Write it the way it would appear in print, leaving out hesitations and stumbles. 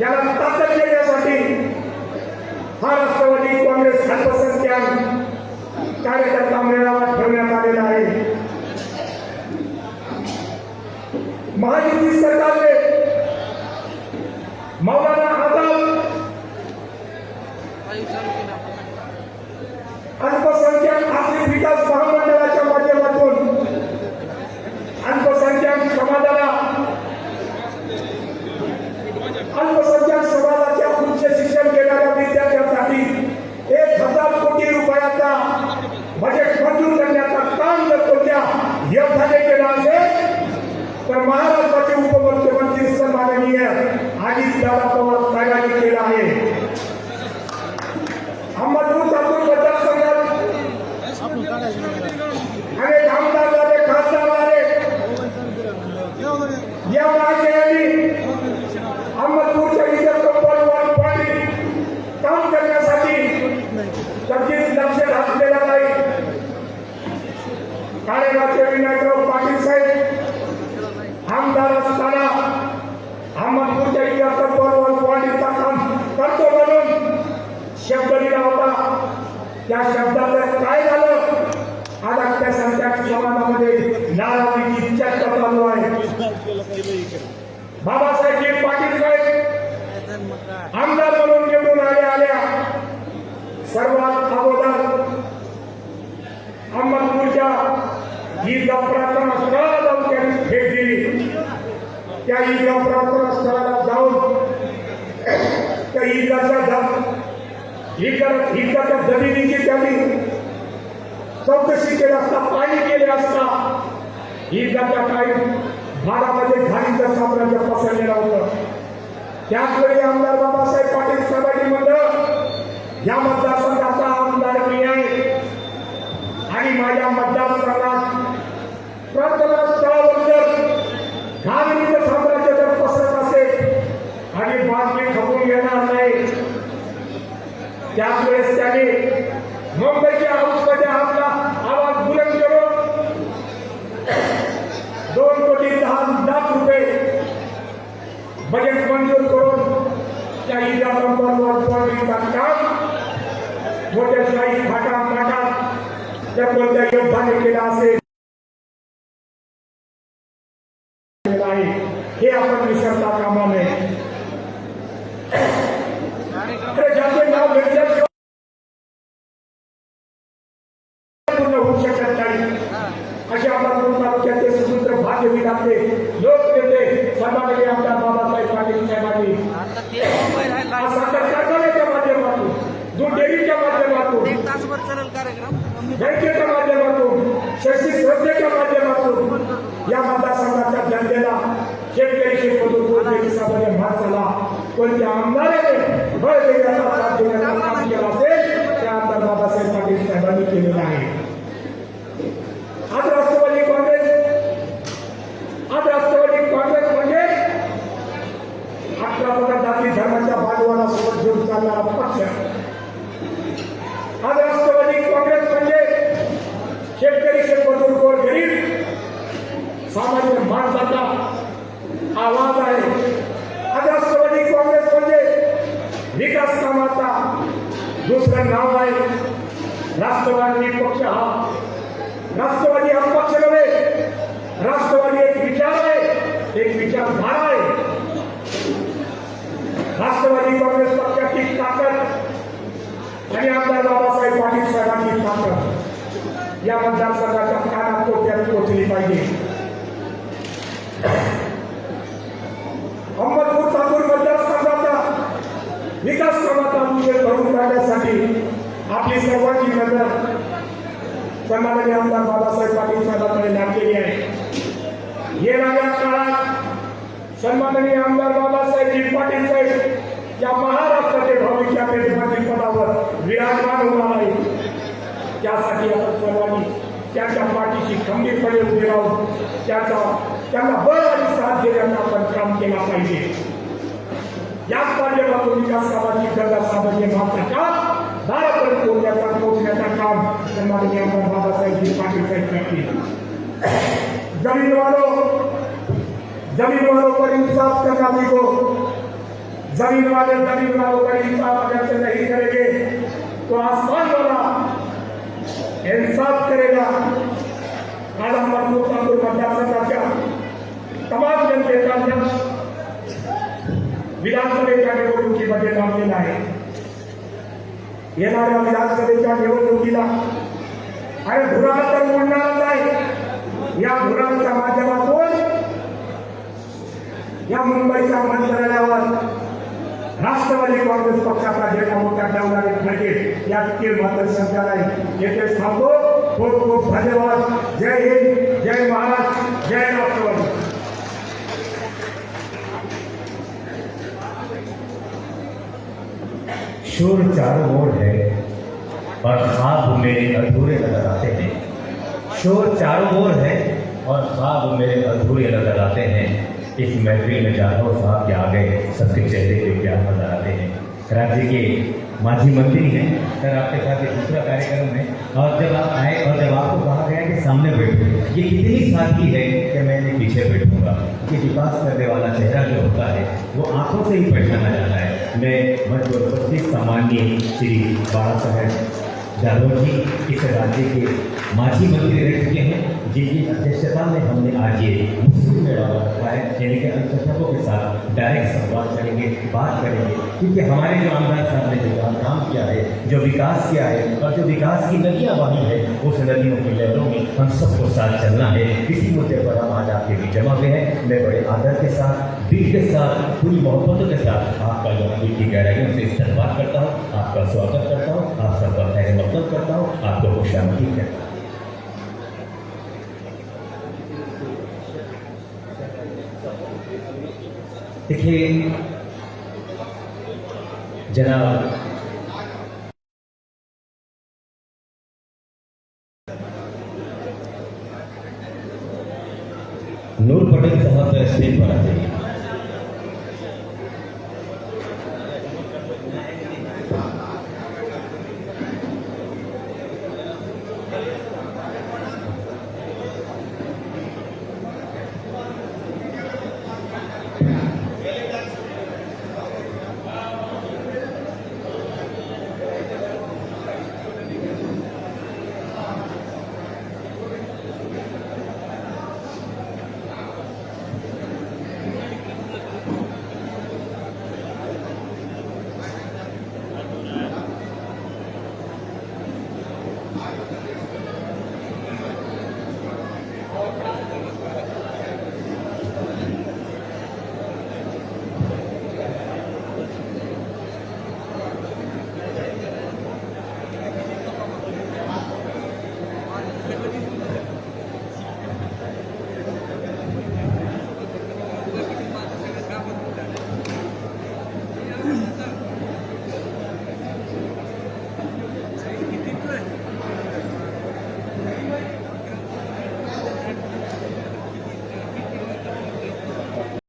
याला ताकद देण्यासाठी हा राष्ट्रवादी काँग्रेस अल्पसंख्याक कार्यकर्ता मेळावा ठेवण्यात आलेला आहे। महायुती सरकारने मौलाना आझाद अल्पसंख्याक आर्थिक विकास महामंडळाच्या माध्यमातून अल्पसंख्याक समाजाच्या उच्च शिक्षण घेणाऱ्या विद्यार्थ्यांसाठी 1000 कोटी रुपयाचा बजेट मंजूर करण्याचं काम जर कोणत्या योद्ध्याने केलं असेल तर महाराष्ट्राचे उपमुख्यमंत्री सन्माननीय अजितदादा पवार साहेबांनी केलं आहे। अहमदपूर तालुका मतदारसंघात अनेक आमदार झाले, खासदार झाले, या महाशयांनी अहमदपूरच्या इतर कंपनीवर पाणी काम करण्यासाठी कधीच लक्ष घातलेलं नाही। कार्यकर्ते विनायकराव पाटील साहेब आमदार असताना अहमदपूरच्या इतर कंपनीवर पाणीचा काम करतो म्हणून शब्द दिला होता। त्या शब्दाचं काय झालं? आज अल्पसंख्याक समाजामध्ये नाराजीची चर्चा चालू आहे। बाबासाहेब पाटील साहेब आमदार म्हणून निवडून आल्या सर्वात अगोदर अहमदपूरच्या ईदगाह प्रार्थना स्थळाला जाऊन त्यांनी भेट दिली। त्या ईदगाह प्रार्थना स्थळाला जाऊन त्या ईदगाहच्या जमिनीची त्यांनी चौकशी केली असता, पाणी केले असता ईदगाहच्या काही भागामध्ये घाणीचं साम्राज्य पसरलेलं होतं। त्याच वेळी आमदार बाबासाहेब पाटील साहेबांनी म्हणलं या मतदारसंघाचा आमदार मी आहे आणि माझ्या मतदारसंघात प्रार्थना स्थळावर जर घाणीचं साम्राज्य जर पसरत असेल आणि बातमी खपवून घेणार नाही, त्याच वेळेस त्याने मुंबईच्या हाऊसमध्ये आपला आवाज बुलंद करून 2,10,00,000 बजेट मंजूर करून त्या ईदगाह कंपनीवर काम मोठ्या शाही फाटात त्या कोणत्या योद्धाने केला असेल हे आपण विसरता कामा नये। ज्याचे नाव घेतल्याशिवाय पूर्ण होऊ शकत नाही असे अहमदपूर तालुक्याचे सुपुत्र भाग्य विधाते लोकनेते सन्माननीय आमदार बाबासाहेब पाटील साहेबांनी साखर कारखान्याच्या माध्यमातून, दूध डेअरीच्या माध्यमातून, बँकेच्या माध्यमातून, शैक्षणिक संस्थेच्या माध्यमातून या मतदारसंघाच्या जनतेला शेतकरी शेतमजूर माणसाला कोणत्या आमदाराने बळ देण्याचा साथ देण्याचं काम केलं असेल त्या आमदार बाबासाहेब पाटील साहेबांनी केलेलं आहे। आज राष्ट्रवादी काँग्रेस म्हणजे 11 जाती धर्माच्या बांधवांसोबत घेऊन चालणारा पक्ष। आज राष्ट्रवादी काँग्रेस म्हणजे शेतकरी शेतमजूर गोरगरीब सामान्य माणसाचा आवाज आहे। आज राष्ट्रवादी काँग्रेस म्हणजे विकास कामाचा दुसरं नाव आहे। राष्ट्रवादी पक्ष राष्ट्रवादी हा पक्ष नव्हे, राष्ट्रवादी एक विचार आहे, एक विचारधारा आहे। राष्ट्रवादी काँग्रेस पक्षाची ताकद आणि आमदार बाबासाहेब पाटील साहेबांची ताकद या मतदारसंघाच्या कानात कोट्यात पोहोचली पाहिजे। अहमदपूर तालुका मतदारसंघाचा विकास कामाचा विषय करून काढण्यासाठी आपली सर्वांची नजर सन्माननीय आमदार बाबासाहेब पाटील साहेबांकडे लागलेली आहे। येणाऱ्या काळात सन्माननीय आमदार बाबासाहेब पाटील साहेब या महाराष्ट्राचे भविष्यातील मंत्रिपदावर विराजमान होणार आहे। त्यासाठी आपण सर्वांनी त्यांच्या पाठीशी खंबीरपणे उभे राहून त्यांना बळ आणि साथ देण्याचं आपण काम केला पाहिजे। याच माध्यमातून विकास कामाची गरज सामान्य माणसाच्या दारापर्यंत पोहोचण्याचं काम सन्माननीय आमदार बाबासाहेब पाटील साहेब करतील। जमीन वालों पर इंसाफ करना सीखो। जमीन वाले जमीन वालों का इंसाफ अगर से नहीं करेंगे तो आसमान वाला इंसाफ करेगा। आज आपण तुळजापूर मतदारसंघाच्या तमाम जनतेचा लक्ष विधानसभेच्या निवडणुकीमध्ये लावलेला आहे। येणाऱ्या विधानसभेच्या निवडणुकीला अरे धुरा तर उडणारच आहे। या धुराच्या माध्यमातून या मुंबईच्या मंत्रालयावर राष्ट्रवादी काँग्रेस पक्षाचा झेंडा मोठा ठेवणारे खडके या मतदारसंघाला येथे थांबतो। खूप खूप धन्यवाद। जय हिंद, जय महाराष्ट्र, जय राष्ट्रवादी। शोर चारों ओर है और ख्वाब मेरे अधूरे नजर आते हैं। शोर चारों ओर है और ख्वाब मेरे अधूरे नजर आते हैं। इस महफिल में जाधव साहब के आगे सबके चेहरे पे क्या नजर आते हैं। राज्य के माजी मंत्री हैं सर, आपके साथ एक दूसरा कार्यक्रम है और जब आप आए और जब आपको कहा गया कि सामने बैठो, ये कितनी सादगी है कि मैं पीछे बैठूंगा। कि विकास करने वाला चेहरा जो होता है वो आंखों से ही पहचाना जाता है। मैं मंच पर उपस्थित सामान्य श्री बाला साहेब जाधव जी इस राज्य के माजी मंत्री रह चुके हैं, जिनकी अध्यक्षता में हमने आज ये मुस्लिम मेला रखा है, यानी कि अल्पसंख्यकों के साथ डायरेक्ट संवाद करेंगे, बात करेंगे। क्योंकि हमारे जो आमदार साहब ने जो काम किया है, जो विकास किया है और जो विकास की नदियाँ बही है, उस नदियों की लहरों में हम सबको साथ चलना है। इसी मुद्दे पर हम आज आपके बीच जमा हुए हैं। मैं बड़े आदर के साथ, दिल के साथ, पूरी मोहब्बतों के साथ आपका यहाँ दिल की गहराइयों से इस्तेमाल करता हूँ, आपका स्वागत करता हूँ, आप सबका खैर मकदम करता हूँ, आपको खुशामदीद करता हूँ। देखिए जनाब, नूर पटेल साहब स्टेज पर आ जाइए।